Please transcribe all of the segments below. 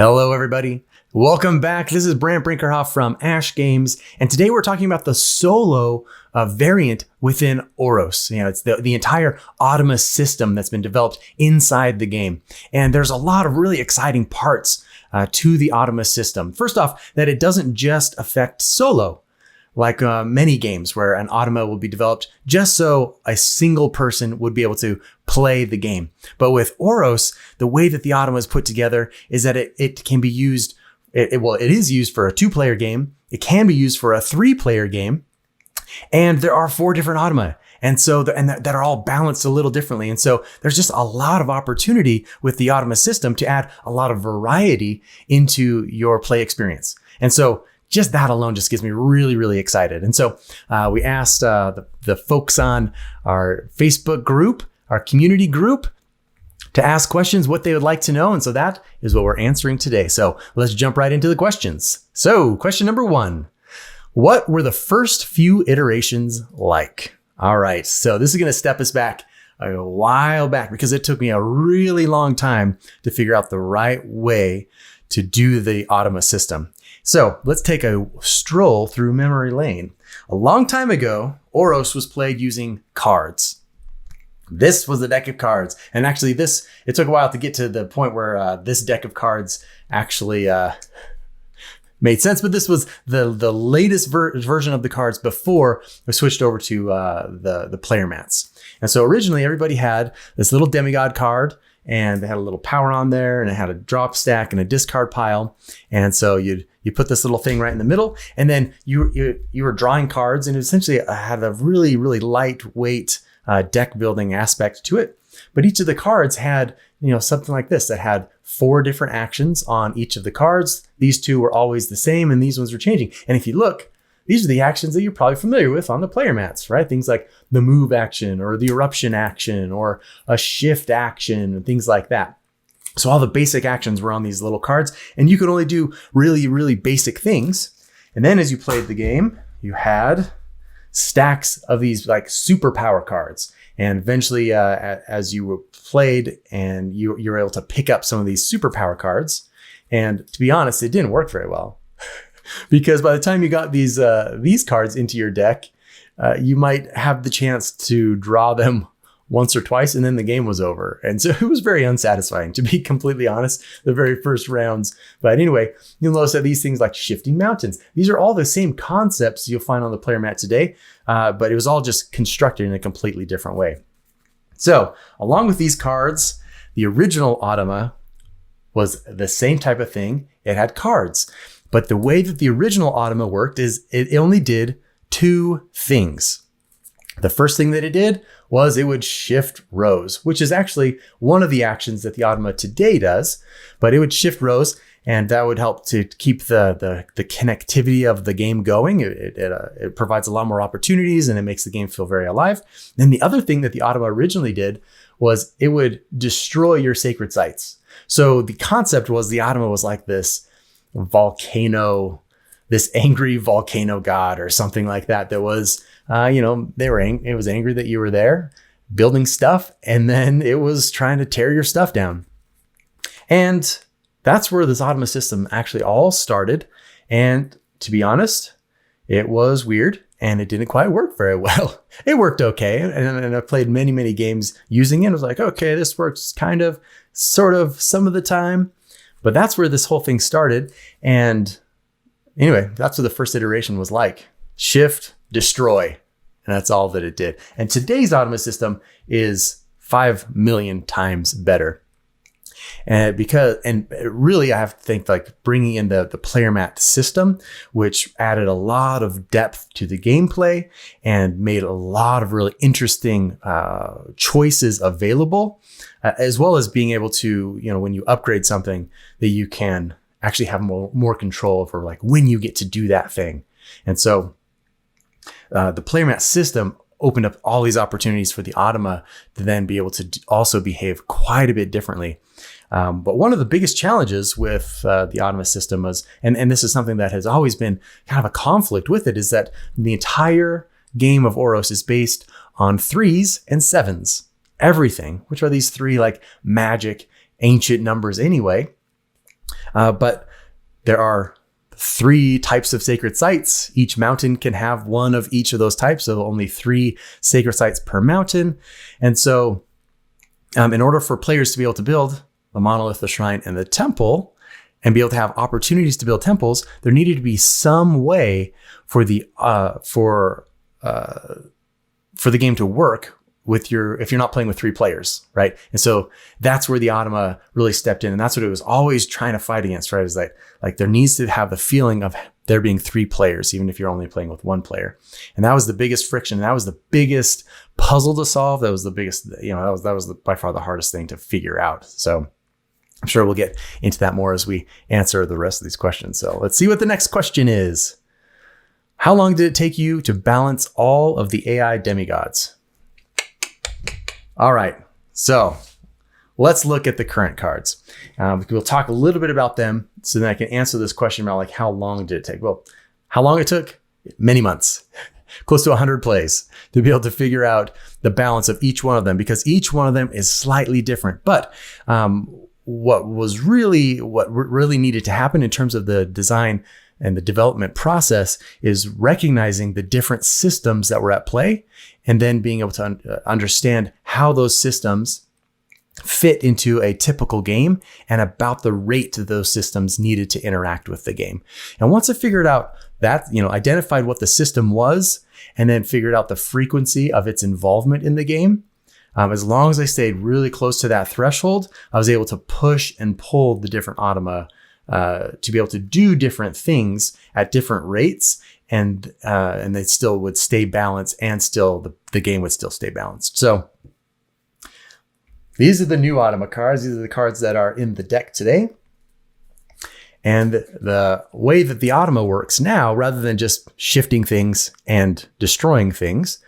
Hello, everybody. Welcome back. This is Brant Brinkerhoff from Ash Games, and today we're talking about the solo variant within Oros. It's the entire automa system that's been developed inside the game, and there's a lot of really exciting parts to the automa system. First off, that it doesn't just affect solo, like many games where an automa will be developed just so a single person would be able to play the game. But with Oros, the way that the automa is put together is that it can be used. It is used for a 2-player game. It can be used for a 3-player game, and there are 4 different automa, and so that are all balanced a little differently. And so there's just a lot of opportunity with the automa system to add a lot of variety into your play experience. And so just that alone just gets me really, really excited. And so we asked the folks on our Facebook group, our community group, to ask questions, what they would like to know. And so that is what we're answering today. So let's jump right into the questions. So question number 1, what were the first few iterations like? All right, so this is going to step us back a while back because it took me a really long time to figure out the right way to do the automa system. So let's take a stroll through memory lane. A long time ago, Oros was played using cards. This was the deck of cards. And actually it took a while to get to the point where this deck of cards actually made sense. But this was the latest version of the cards before we switched over to the player mats. And so originally everybody had this little demigod card, and they had a little power on there, and it had a drop stack and a discard pile. And so you put this little thing right in the middle, and then you were drawing cards, and it essentially had a really, really lightweight deck building aspect to it. But each of the cards had, something like this that had 4 different actions on each of the cards. These 2 were always the same, and these ones were changing. And if you look, these are the actions that you're probably familiar with on the player mats, right? Things like the move action or the eruption action or a shift action and things like that. So all the basic actions were on these little cards, and you could only do really, really basic things. And then as you played the game, you had stacks of these like superpower cards. And eventually, as you played and you were able to pick up some of these superpower cards, and to be honest, it didn't work very well. Because by the time you got these cards into your deck, you might have the chance to draw them once or twice, and then the game was over. And so it was very unsatisfying, to be completely honest, the very first rounds. But anyway, you'll notice that these things like shifting mountains, these are all the same concepts you'll find on the player mat today, but it was all just constructed in a completely different way. So along with these cards, the original automa was the same type of thing. It had cards. But the way that the original automa worked is it only did 2 things. The first thing that it did was it would shift rows, which is actually one of the actions that the automa today does, but it would shift rows, and that would help to keep the connectivity of the game going. It provides a lot more opportunities, and it makes the game feel very alive. Then the other thing that the automa originally did was it would destroy your sacred sites. So the concept was the automa was like this volcano, this angry volcano god or something like that. That was, it was angry that you were there building stuff, and then it was trying to tear your stuff down. And that's where this automa system actually all started. And to be honest, it was weird and it didn't quite work very well. It worked okay. And I played many, many games using it. I was like, okay, this works kind of, sort of, some of the time. But that's where this whole thing started. And anyway, that's what the first iteration was like. Shift, destroy. And that's all that it did. And today's automa system is 5 million times better. And really, I have to think like bringing in the player mat system, which added a lot of depth to the gameplay and made a lot of really interesting choices available, as well as being able to, when you upgrade something, that you can actually have more control over like when you get to do that thing. And so the player mat system opened up all these opportunities for the automa to then be able to also behave quite a bit differently. But one of the biggest challenges with the automa system was, and this is something that has always been kind of a conflict with it, is that the entire game of Oros is based on 3s and 7s. Everything, which are these 3 like magic ancient numbers anyway, But there are 3 types of sacred sites. Each mountain can have one of each of those types. So only 3 sacred sites per mountain. And so in order for players to be able to build the monolith, the shrine, and the temple, and be able to have opportunities to build temples, there needed to be some way for the game to work if you're not playing with 3 players, right? And so that's where the automa really stepped in, and that's what it was always trying to fight against, right? Is like there needs to have the feeling of there being 3 players, even if you're only playing with 1 player. And that was the biggest friction. That was the biggest puzzle to solve. That was the biggest, that was by far the hardest thing to figure out. So I'm sure we'll get into that more as we answer the rest of these questions. So let's see what the next question is. How long did it take you to balance all of the AI demigods? All right, so let's look at the current cards. We'll talk a little bit about them so then I can answer this question about like how long did it take? Well, how long it took? Many months, close to 100 plays to be able to figure out the balance of each one of them, because each one of them is slightly different. But what really needed to happen in terms of the design and the development process is recognizing the different systems that were at play, and then being able to understand how those systems fit into a typical game and about the rate that those systems needed to interact with the game. And once I figured out that, identified what the system was, and then figured out the frequency of its involvement in the game, as long as I stayed really close to that threshold, I was able to push and pull the different automa to be able to do different things at different rates, and they still would stay balanced, and still the game would still stay balanced. So these are the new automa cards. These are the cards that are in the deck today. And the way that the automa works now, rather than just shifting things and destroying things,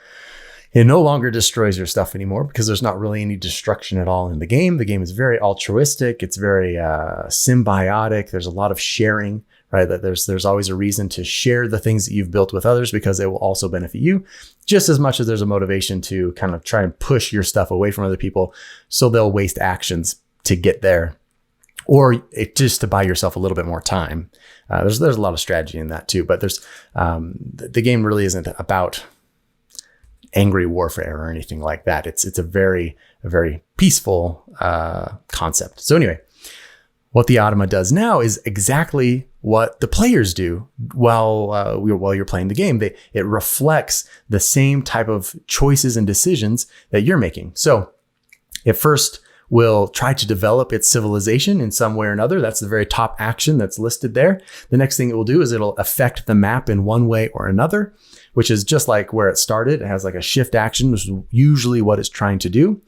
it no longer destroys your stuff anymore, because there's not really any destruction at all in the game. The game is very altruistic. It's very symbiotic. There's a lot of sharing, right? That there's always a reason to share the things that you've built with others, because they will also benefit you just as much as there's a motivation to kind of try and push your stuff away from other people, so they'll waste actions to get there, or just to buy yourself a little bit more time. There's a lot of strategy in that too, but the game really isn't about angry warfare or anything like that. It's a very peaceful concept. So anyway, what the automa does now is exactly what the players do while you're playing the game. It reflects the same type of choices and decisions that you're making. So it first will try to develop its civilization in some way or another. That's the very top action that's listed there. The next thing it will do is it'll affect the map in one way or another, which is just like where it started. It has like a shift action, which is usually what it's trying to do.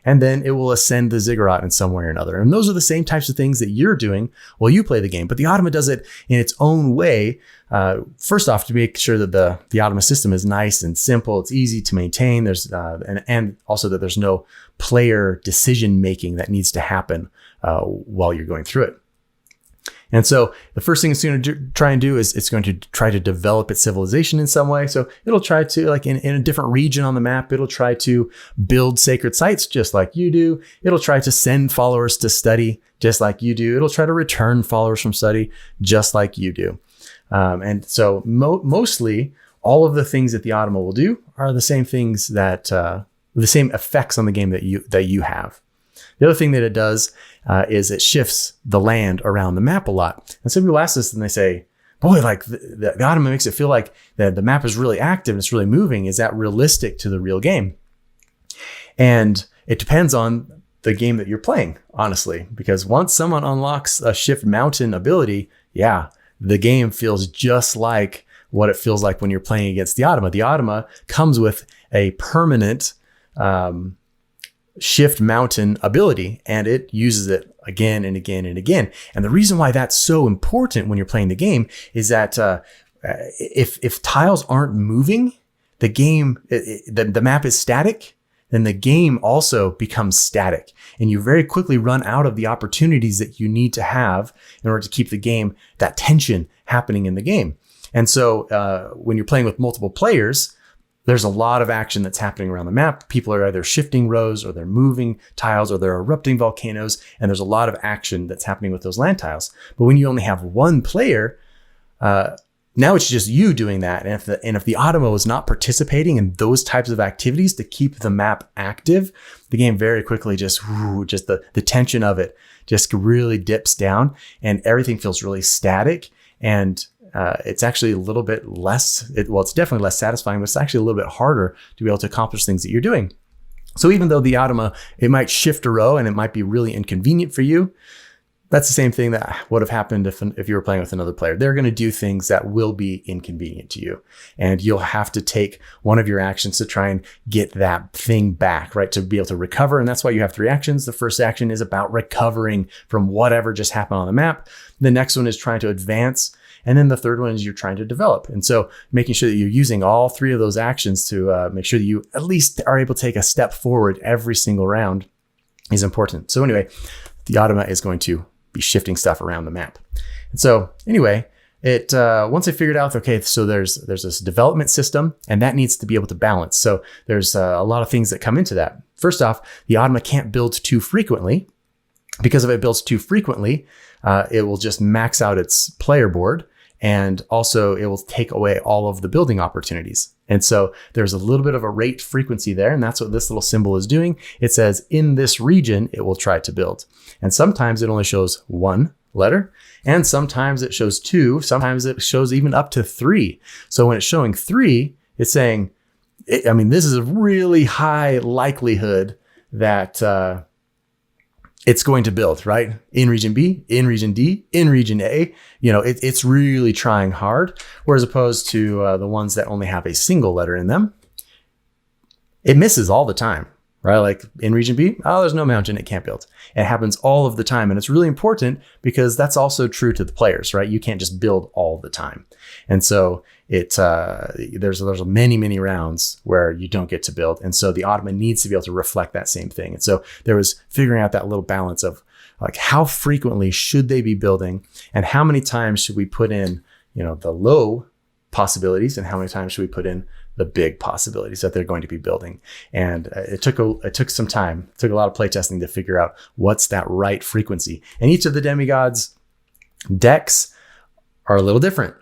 And then it will ascend the ziggurat in some way or another. And those are the same types of things that you're doing while you play the game. But the automa does it in its own way. First off, to make sure that the automa system is nice and simple. It's easy to maintain. There's and also that there's no player decision making that needs to happen while you're going through it. And so the first thing it's going to try and do is it's going to try to develop its civilization in some way. So it'll try to, like in a different region on the map, it'll try to build sacred sites just like you do. It'll try to send followers to study just like you do. It'll try to return followers from study just like you do. And so mostly all of the things that the automa will do are the same things that, the same effects on the game that you have. The other thing that it does is it shifts the land around the map a lot. And some people ask this and they say, boy, like the automa makes it feel like the map is really active, it's really moving. Is that realistic to the real game? And it depends on the game that you're playing, honestly, because once someone unlocks a shift mountain ability, the game feels just like what it feels like when you're playing against the automa. The automa comes with a permanent shift mountain ability, and it uses it again and again and again. And the reason why that's so important when you're playing the game is that if tiles aren't moving, the game, the map is static, then the game also becomes static, and you very quickly run out of the opportunities that you need to have in order to keep the game, that tension happening in the game. And so when you're playing with multiple players, there's a lot of action that's happening around the map. People are either shifting rows or they're moving tiles or they're erupting volcanoes. And there's a lot of action that's happening with those land tiles. But when you only have one player, now it's just you doing that. And if the automa was not participating in those types of activities to keep the map active, the game very quickly just the tension of it just really dips down and everything feels really static. And it's actually a little bit less, it's definitely less satisfying, but it's actually a little bit harder to be able to accomplish things that you're doing. So even though the automa, it might shift a row and it might be really inconvenient for you, that's the same thing that would have happened if you were playing with another player. They're going to do things that will be inconvenient to you. And you'll have to take one of your actions to try and get that thing back, right? To be able to recover. And that's why you have 3 actions. The first action is about recovering from whatever just happened on the map. The next one is trying to advance. And then the third one is you're trying to develop. And so making sure that you're using all 3 of those actions to make sure that you at least are able to take a step forward every single round is important. So anyway, the automa is going to be shifting stuff around the map. And so anyway, once I figured out, okay, so there's this development system and that needs to be able to balance. So there's a lot of things that come into that. First off, the automa can't build too frequently, because if it builds too frequently, it will just max out its player board. And also it will take away all of the building opportunities. And so there's a little bit of a rate frequency there. And that's what this little symbol is doing. It says in this region, it will try to build. And sometimes it only shows 1 letter. And sometimes it shows 2. Sometimes it shows even up to 3. So when it's showing 3, it's saying, this is a really high likelihood that it's going to build, right? In region B, in region D, in region A, it's really trying hard. Whereas opposed to the ones that only have a single letter in them, it misses all the time, right? Like in region B, there's no mountain, it can't build. It happens all of the time. And it's really important because that's also true to the players, right? You can't just build all the time. And so there's many rounds where you don't get to build. And so the automa needs to be able to reflect that same thing. And so there was figuring out that little balance of like, how frequently should they be building and how many times should we put in, the low possibilities and how many times should we put in the big possibilities that they're going to be building. And it took some time, it took a lot of playtesting to figure out what's that right frequency. And each of the demigods decks are a little different.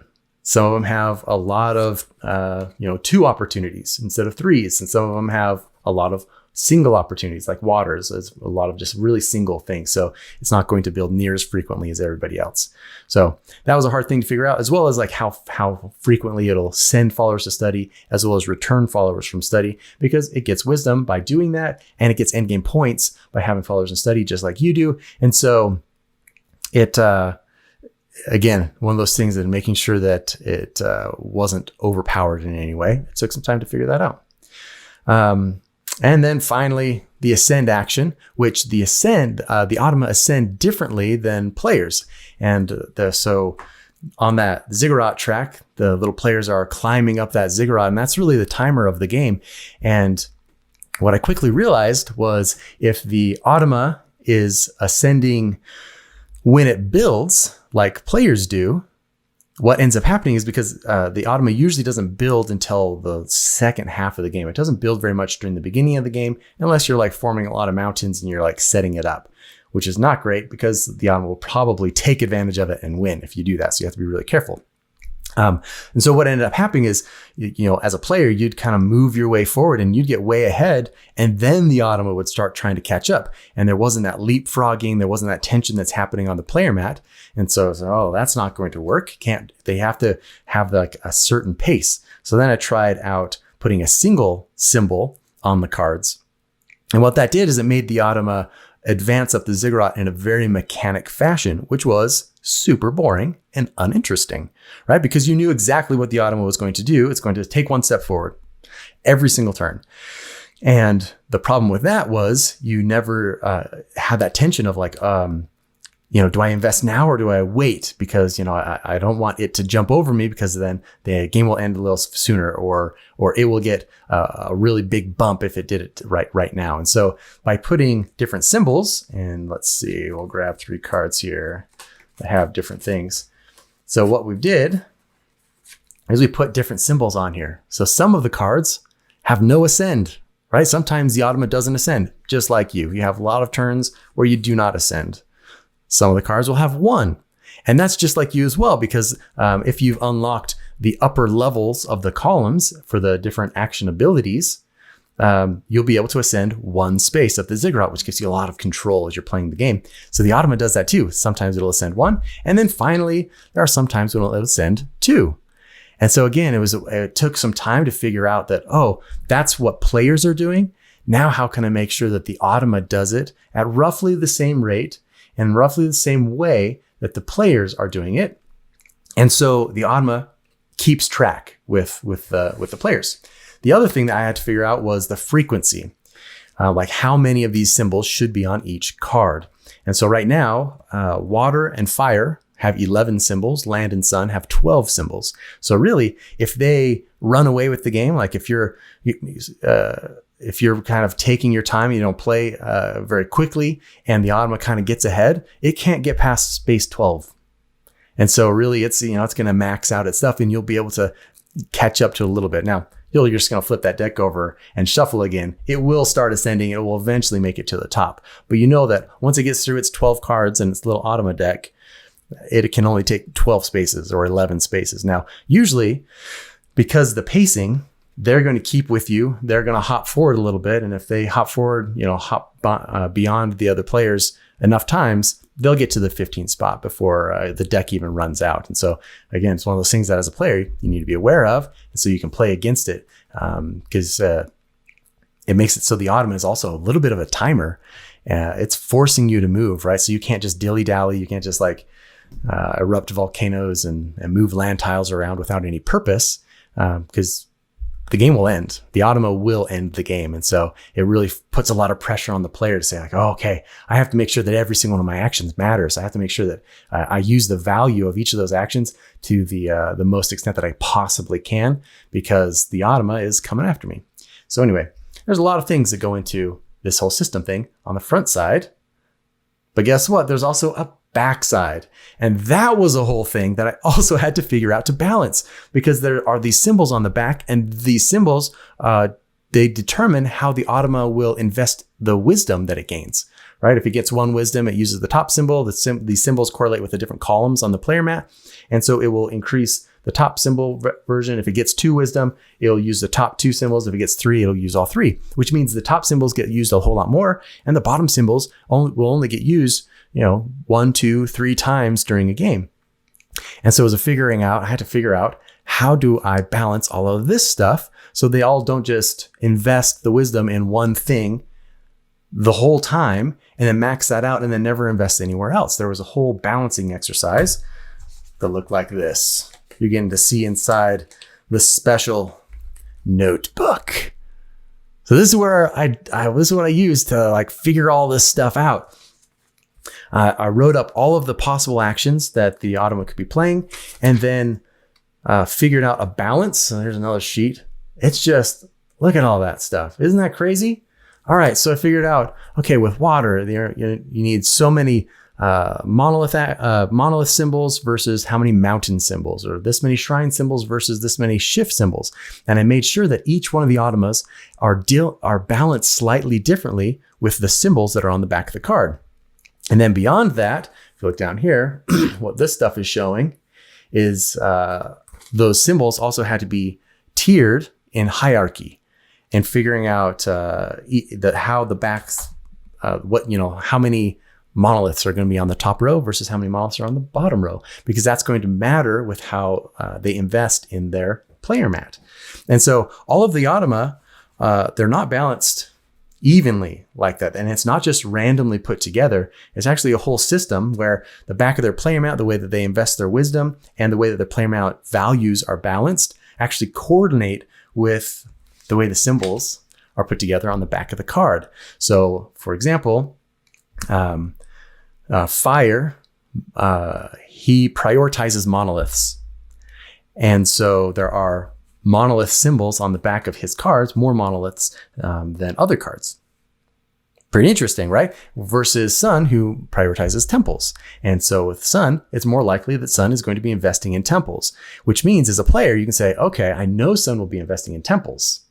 Some of them have a lot of, 2 opportunities instead of 3s. And some of them have a lot of single opportunities like waters. There's a lot of just really single things. So it's not going to build near as frequently as everybody else. So that was a hard thing to figure out, as well as like how frequently it'll send followers to study, as well as return followers from study, because it gets wisdom by doing that. And it gets endgame points by having followers in study, just like you do. And so again, one of those things that making sure that it wasn't overpowered in any way. It took some time to figure that out. And then finally, the ascend action, which the automa ascend differently than players. And so on that ziggurat track, the little players are climbing up that ziggurat, and that's really the timer of the game. And what I quickly realized was if the automa is ascending when it builds, like players do, what ends up happening is because the automa usually doesn't build until the second half of the game. It doesn't build very much during the beginning of the game, unless you're like forming a lot of mountains and you're like setting it up, which is not great because the automa will probably take advantage of it and win if you do that. So you have to be really careful. And so what ended up happening is, as a player, you'd kind of move your way forward and you'd get way ahead, and then the automa would start trying to catch up. And there wasn't that leapfrogging, there wasn't that tension that's happening on the player mat. And so, that's not going to work. They have to have like a certain pace. So then I tried out putting a single symbol on the cards. And what that did is it made the automa advance up the ziggurat in a very mechanic fashion, which was super boring and uninteresting, right? Because you knew exactly what the automa was going to do. It's going to take 1 step forward every single turn. And the problem with that was you never had that tension of like, do I invest now or do I wait? Because, I don't want it to jump over me because then the game will end a little sooner, or it will get a really big bump if it did it right now. And so by putting different symbols, and let's see, we'll grab 3 cards here that have different things. So what we did is we put different symbols on here. So some of the cards have no ascend, right? Sometimes the automa doesn't ascend, just like you. You have a lot of turns where you do not ascend. Some of the cards will have 1. And that's just like you as well, because if you've unlocked the upper levels of the columns for the different action abilities, you'll be able to ascend 1 space of the ziggurat, which gives you a lot of control as you're playing the game. So the automa does that too. Sometimes it'll ascend 1. And then finally, there are some times when it'll ascend 2. And so again, it took some time to figure out that, oh, that's what players are doing. Now, how can I make sure that the automa does it at roughly the same rate and roughly the same way that the players are doing it? And so the automa keeps track with the players. The other thing that I had to figure out was the frequency, like how many of these symbols should be on each card. And so right now, water and fire have 11 symbols, land and sun have 12 symbols. So really, if they run away with the game, like if you're kind of taking your time, you don't play very quickly, and the automa kind of gets ahead, it can't get past space 12. And so really, it's going to max out its stuff, and you'll be able to catch up to a little bit. Now, you're just going to flip that deck over and shuffle again. It will start ascending. It will eventually make it to the top. But you know that once it gets through its 12 cards and its little automa deck, it can only take 12 spaces or 11 spaces. Now, usually, because the pacing, they're going to keep with you. They're going to hop forward a little bit. And if they hop forward, beyond the other players enough times, they'll get to the 15th spot before the deck even runs out. And so, again, it's one of those things that as a player, you need to be aware of. And so you can play against it because it makes it so the automa is also a little bit of a timer. It's forcing you to move, right? So you can't just dilly-dally. You can't just erupt volcanoes and move land tiles around without any purpose, because the game will end. The automa will end the game. And so it really puts a lot of pressure on the player to say like, oh, okay, I have to make sure that every single one of my actions matters. I have to make sure that I use the value of each of those actions to the most extent that I possibly can, because the automa is coming after me. So anyway, there's a lot of things that go into this whole system thing on the front side. But guess what? There's also a backside. And that was a whole thing that I also had to figure out to balance, because there are these symbols on the back, and these symbols, they determine how the automa will invest the wisdom that it gains, right? If it gets 1 wisdom, it uses the top symbol. These symbols correlate with the different columns on the player mat. And so it will increase the top symbol version. If it gets 2 wisdom, it'll use the top 2 symbols. If it gets 3, it'll use all 3, which means the top symbols get used a whole lot more, and the bottom symbols will only get used 1, 2, 3 times during a game. And so I had to figure out, how do I balance all of this stuff so they all don't just invest the wisdom in one thing the whole time and then max that out and then never invest anywhere else. There was a whole balancing exercise that looked like this. You're getting to see inside the special notebook. So this is where this is what I used to figure all this stuff out. I wrote up all of the possible actions that the automa could be playing, and then figured out a balance. So there's another sheet. It's just, look at all that stuff. Isn't that crazy? All right, so I figured out, okay, with water, you need so many monolith symbols versus how many mountain symbols, or this many shrine symbols versus this many shift symbols. And I made sure that each one of the automas are balanced slightly differently with the symbols that are on the back of the card. And then beyond that, if you look down here, what this stuff is showing is those symbols also had to be tiered in hierarchy, and figuring out how the backs, how many monoliths are going to be on the top row versus how many monoliths are on the bottom row, because that's going to matter with how they invest in their player mat. And so all of the automa, they're not balanced evenly like that. And it's not just randomly put together. It's actually a whole system where the back of their player mat, the way that they invest their wisdom, and the way that their player mat values are balanced actually coordinate with the way the symbols are put together on the back of the card. So for example, fire, he prioritizes monoliths. And so there are monolith symbols on the back of his cards, more monoliths than other cards. Pretty interesting, right? Versus Sun, who prioritizes temples. And so with Sun, it's more likely that Sun is going to be investing in temples, which means as a player, you can say, okay, I know Sun will be investing in temples.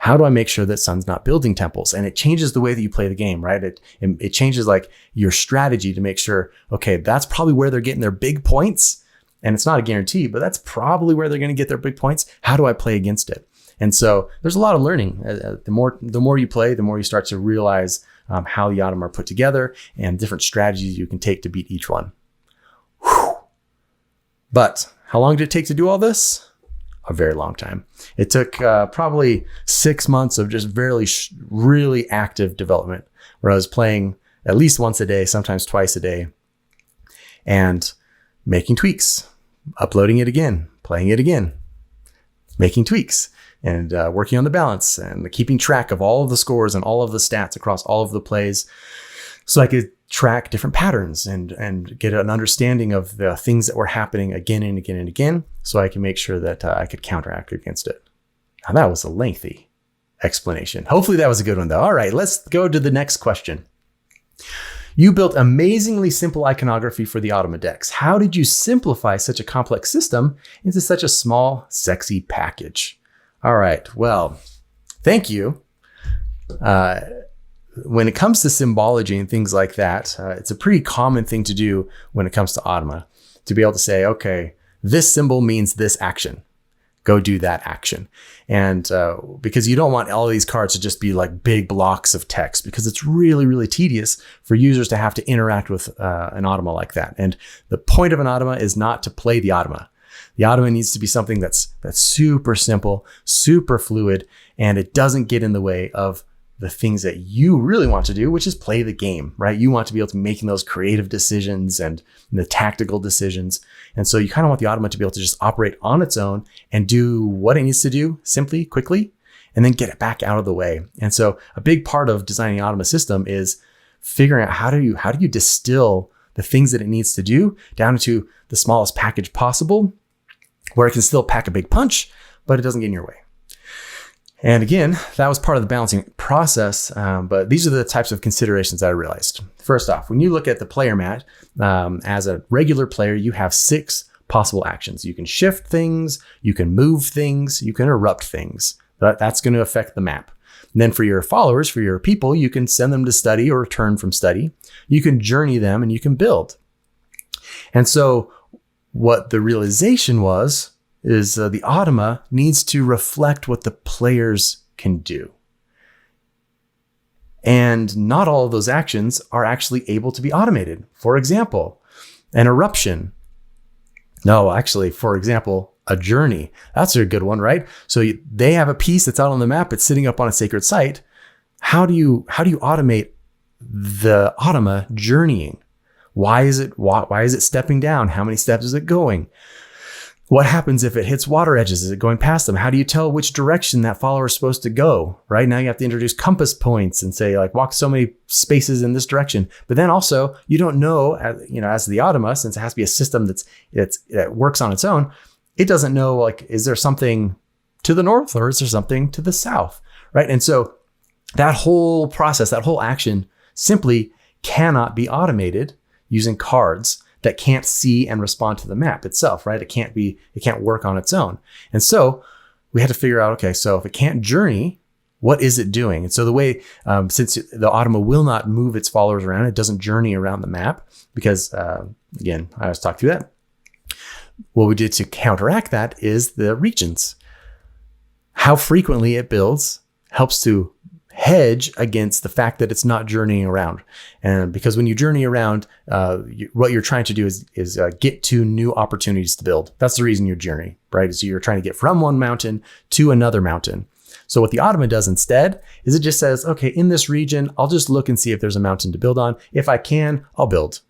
How do I make sure that sun's not building temples? And it changes the way that you play the game, right? It changes like your strategy to make sure, okay, that's probably where they're getting their big points. And it's not a guarantee, but that's probably where they're going to get their big points. How do I play against it? And so there's a lot of learning. The more you play, the more you start to realize how the automa are put together and different strategies you can take to beat each one. Whew. But how long did it take to do all this? A very long time. It took probably 6 months of just really active development where I was playing at least once a day, sometimes twice a day, and making tweaks, uploading it again, playing it again, making tweaks, and working on the balance and keeping track of all of the scores and all of the stats across all of the plays so I could track different patterns and get an understanding of the things that were happening again and again and again so I can make sure that I could counteract against it. Now that was a lengthy explanation. Hopefully that was a good one though. All right, let's go to the next question. You built amazingly simple iconography for the automa decks. How did you simplify such a complex system into such a small, sexy package? All right, well, thank you. When it comes to symbology and things like that, it's a pretty common thing to do when it comes to automa, to be able to say, okay, this symbol means this action. Go do that action. And because you don't want all of these cards to just be like big blocks of text, because it's really, really tedious for users to have to interact with an automa like that. And the point of an automa is not to play the automa. The automa needs to be something that's super simple, super fluid, and it doesn't get in the way of the things that you really want to do, which is play the game, right? You want to be able to making those creative decisions and the tactical decisions. And so you kind of want the automa to be able to just operate on its own and do what it needs to do simply, quickly, and then get it back out of the way. And so a big part of designing an automa system is figuring out how do you distill the things that it needs to do down to the smallest package possible, where it can still pack a big punch, but it doesn't get in your way. And again, that was part of the balancing process, but these are the types of considerations that I realized. First off, when you look at the player mat, as a regular player, you have 6 possible actions. You can shift things, you can move things, you can erupt things. That's going to affect the map. And then for your followers, for your people, you can send them to study or return from study. You can journey them and you can build. And so what the realization was is the automa needs to reflect what the players can do. And not all of those actions are actually able to be automated. For example, an eruption. No, actually, for example, a journey. That's a good one, right? So they have a piece that's out on the map. It's sitting up on a sacred site. How do you automate the automa journeying? Why is it stepping down? How many steps is it going? What happens if it hits water edges? Is it going past them? How do you tell which direction that follower is supposed to go? Right now you have to introduce compass points and say like walk so many spaces in this direction. But then also you don't know, as the automa, since it has to be a system that works on its own, it doesn't know like, is there something to the north or is there something to the south? Right. And so that whole process, that whole action simply cannot be automated using cards that can't see and respond to the map itself, right? It can't work on its own. And so we had to figure out, okay, so if it can't journey, what is it doing? And so the way, since the automa will not move its followers around, it doesn't journey around the map because, again, I was talking through that. What we did to counteract that is the regions. How frequently it builds helps to hedge against the fact that it's not journeying around. And because when you journey around, what you're trying to do is get to new opportunities to build. That's the reason you journey, right? So you're trying to get from one mountain to another mountain. So what the automa does instead is it just says, okay, in this region, I'll just look and see if there's a mountain to build on. If I can, I'll build.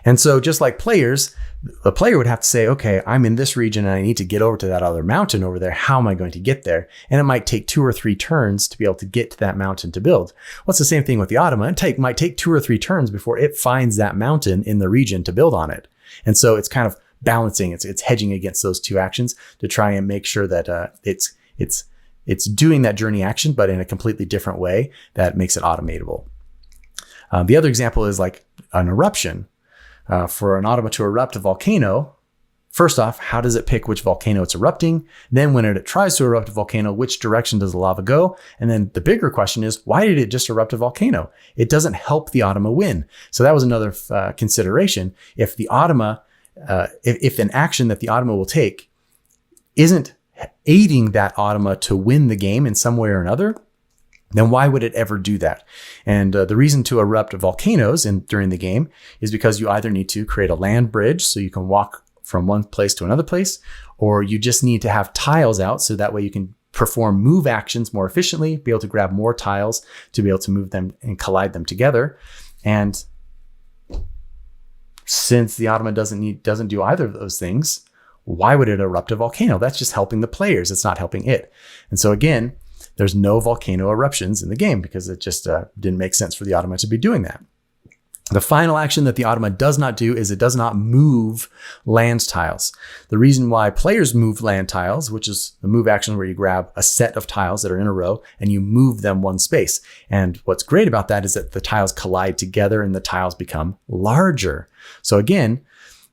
And so just like players, the player would have to say, okay, I'm in this region and I need to get over to that other mountain over there. How am I going to get there? And it might take 2 or 3 turns to be able to get to that mountain to build. Well, it's the same thing with the automa. It might take 2 or 3 turns before it finds that mountain in the region to build on it. And so it's kind of balancing. It's hedging against those 2 actions to try and make sure that it's doing that journey action, but in a completely different way that makes it automatable. The other example is like an eruption. For an automa to erupt a volcano, first off, how does it pick which volcano it's erupting? Then when it tries to erupt a volcano, which direction does the lava go? And then the bigger question is, why did it just erupt a volcano? It doesn't help the automa win. So that was another consideration. If the automa, if an action that the automa will take isn't aiding that automa to win the game in some way or another, then why would it ever do that? And the reason to erupt volcanoes during the game is because you either need to create a land bridge so you can walk from one place to another place, or you just need to have tiles out so that way you can perform move actions more efficiently, be able to grab more tiles to be able to move them and collide them together. And since the automa doesn't do either of those things, why would it erupt a volcano? That's just helping the players. It's not helping it. And so again, there's no volcano eruptions in the game because it just didn't make sense for the automa to be doing that. The final action that the automa does not do is it does not move land tiles. The reason why players move land tiles, which is the move action where you grab a set of tiles that are in a row and you move them one space. And what's great about that is that the tiles collide together and the tiles become larger. So again,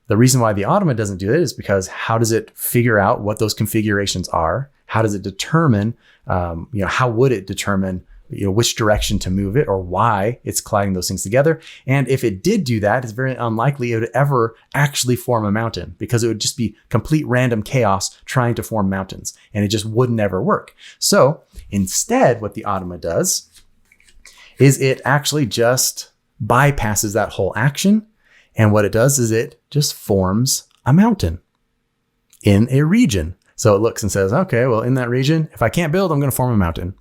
the reason why the automa doesn't do it is because how does it figure out what those configurations are? How does it determine, how would it determine which direction to move it or why it's colliding those things together? And if it did do that, it's very unlikely it would ever actually form a mountain because it would just be complete random chaos trying to form mountains and it just wouldn't ever work. So instead, what the automa does is it actually just bypasses that whole action. And what it does is it just forms a mountain in a region. So it looks and says, okay, well, in that region, if I can't build, I'm going to form a mountain.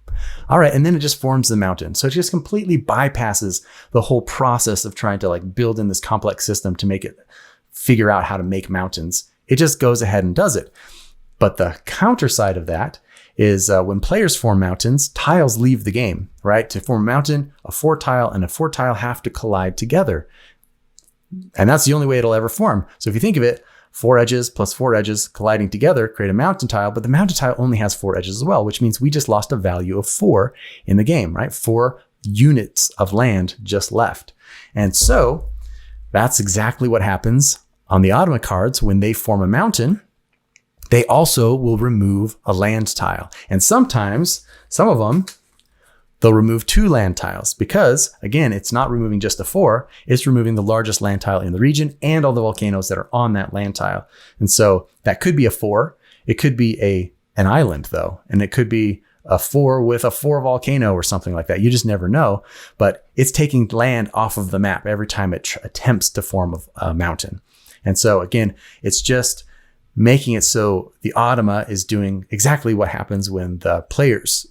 All right. And then it just forms the mountain. So it just completely bypasses the whole process of trying to build in this complex system to make it figure out how to make mountains. It just goes ahead and does it. But the counter side of that is when players form mountains, tiles leave the game, right? To form a mountain, a 4 tile and a 4 tile have to collide together. And that's the only way it'll ever form. So if you think of it, 4 edges plus 4 edges colliding together create a mountain tile, but the mountain tile only has 4 edges as well, which means we just lost a value of 4 in the game, right? 4 units of land just left. And so that's exactly what happens on the automa cards when they form a mountain. They also will remove a land tile. And sometimes, some of them, they'll remove 2 land tiles because, again, it's not removing just the 4, it's removing the largest land tile in the region and all the volcanoes that are on that land tile. And so that could be a 4. It could be an island, though, and it could be a 4 with a 4 volcano or something like that. You just never know, but it's taking land off of the map every time it attempts to form a mountain. And so, again, it's just making it so the automa is doing exactly what happens when the players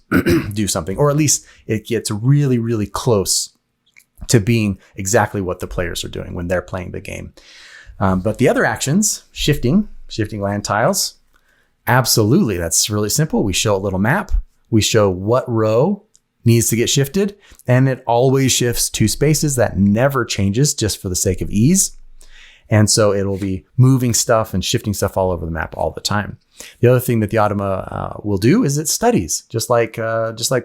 do something, or at least it gets really, really close to being exactly what the players are doing when they're playing the game. But the other actions, shifting land tiles, absolutely, that's really simple. We show a little map. We show what row needs to get shifted, and it always shifts 2 spaces. That never changes just for the sake of ease. And so it'll be moving stuff and shifting stuff all over the map all the time. The other thing that the automa will do is it studies, just like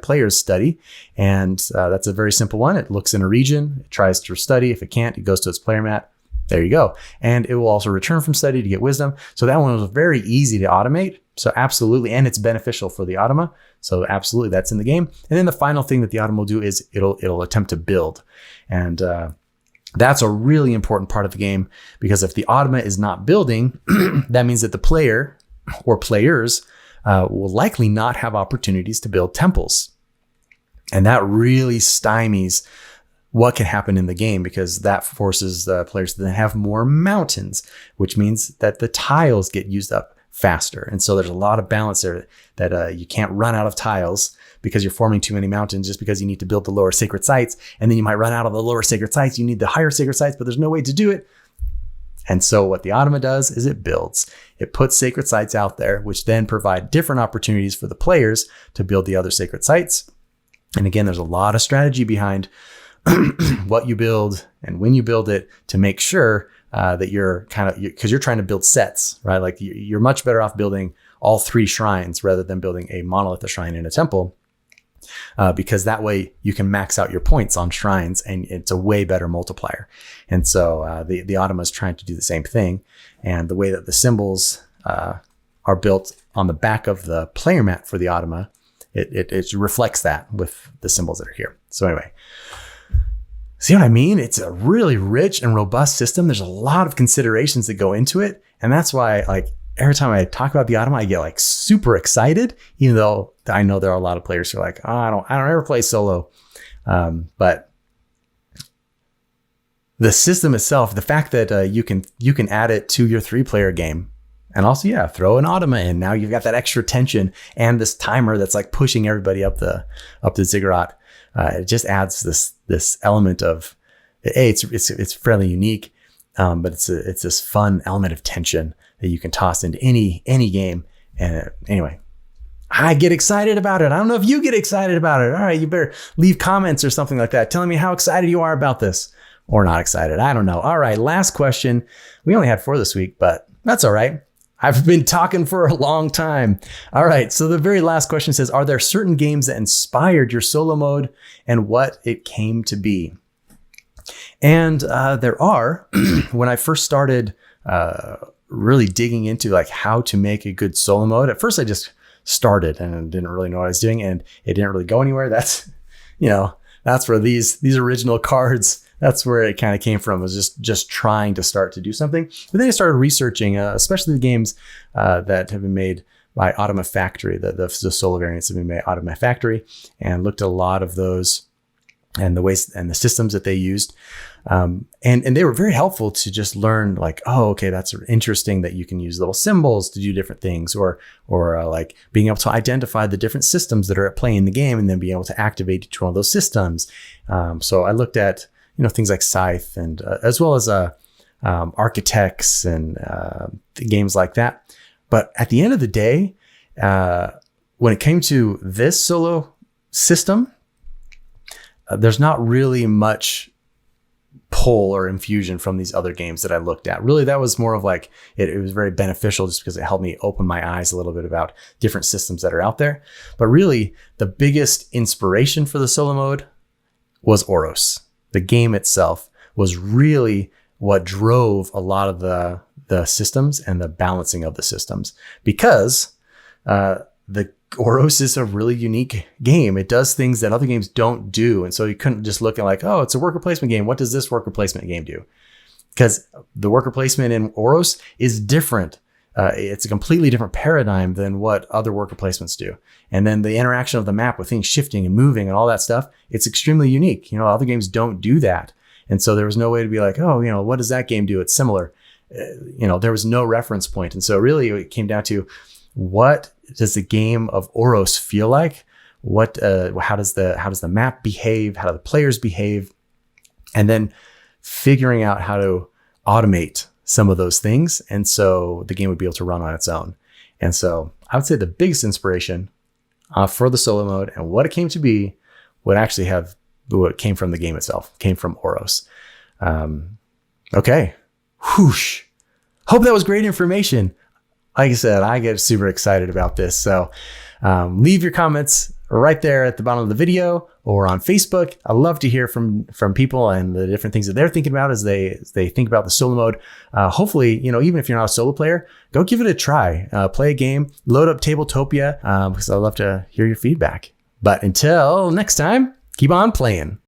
players study. And that's a very simple one. It looks in a region, it tries to study. If it can't, it goes to its player mat. There you go. And it will also return from study to get wisdom. So that one was very easy to automate. So absolutely. And it's beneficial for the automa. So absolutely, that's in the game. And then the final thing that the automa will do is it'll attempt to build. And that's a really important part of the game, because if the automa is not building, that means that the player or players will likely not have opportunities to build temples. And that really stymies what can happen in the game, because that forces the players to then have more mountains, which means that the tiles get used up faster. And so there's a lot of balance there that you can't run out of tiles because you're forming too many mountains just because you need to build the lower sacred sites. And then you might run out of the lower sacred sites. You need the higher sacred sites, but there's no way to do it. And so what the automa does is it builds. It puts sacred sites out there, which then provide different opportunities for the players to build the other sacred sites. And again, there's a lot of strategy behind what you build and when you build it to make sure that you're because you're trying to build sets, right? Like you're much better off building all 3 shrines rather than building a monolithic shrine in a temple. because that way you can max out your points on shrines, and it's a way better multiplier. And so the automa is trying to do the same thing. And the way that the symbols are built on the back of the player mat for the automa, it reflects that with the symbols that are here. So anyway, see what I mean? It's a really rich and robust system. There's a lot of considerations that go into it. And that's why, like, every time I talk about the automa, I get like super excited, even though I know there are a lot of players who are like, oh, I don't ever play solo. But the system itself, the fact that you can add it to your 3-player game, and also, throw an automa in. Now you've got that extra tension and this timer that's like pushing everybody up the ziggurat. It just adds this element of, it's fairly unique, but it's this fun element of tension that you can toss into any game. And anyway, I get excited about it. I don't know if you get excited about it. All right, you better leave comments or something like that telling me how excited you are about this, or not excited. I don't know. All right, last question. We only had 4 this week, but that's all right. I've been talking for a long time. All right, so the very last question says, are there certain games that inspired your solo mode and what it came to be? And there are. When I first started really digging into like how to make a good solo mode, at first I just started and didn't really know what I was doing, and it didn't really go anywhere. That's where these original cards, that's where it kind of came from, was just trying to start to do something. But then I started researching, especially the games that have been made by Automa Factory, the solo variants have been made by Automa Factory, and looked at a lot of those and the ways and the systems that they used. And they were very helpful to just learn, like, oh, okay, that's interesting that you can use little symbols to do different things, or like being able to identify the different systems that are at play in the game and then be able to activate each one of those systems. So I looked at, things like Scythe, and as well as Architects and games like that. But at the end of the day, when it came to this solo system, there's not really much pull or infusion from these other games that I looked at. Really, that was more of like, it was very beneficial just because it helped me open my eyes a little bit about different systems that are out there. But really, the biggest inspiration for the solo mode was Oros. The game itself was really what drove a lot of the systems and the balancing of the systems, because the Oros is a really unique game. It does things that other games don't do. And so you couldn't just look at like, oh, it's a worker placement game. What does this worker placement game do? Because the worker placement in Oros is different. It's a completely different paradigm than what other worker placements do. And then the interaction of the map with things shifting and moving and all that stuff, it's extremely unique. Other games don't do that. And so there was no way to be like, oh, what does that game do? It's similar. There was no reference point. And so really it came down to, what does the game of Oros feel like? How does the map behave? How do the players behave? And then figuring out how to automate some of those things. And so the game would be able to run on its own. And so I would say the biggest inspiration for the solo mode and what it came to be would actually have what came from the game itself, came from Oros. Okay. Whoosh. Hope that was great information. Like I said, I get super excited about this. So leave your comments right there at the bottom of the video or on Facebook. I love to hear from people and the different things that they're thinking about as they think about the solo mode. Hopefully, even if you're not a solo player, go give it a try. Play a game, load up Tabletopia, because I love to hear your feedback. But until next time, keep on playing.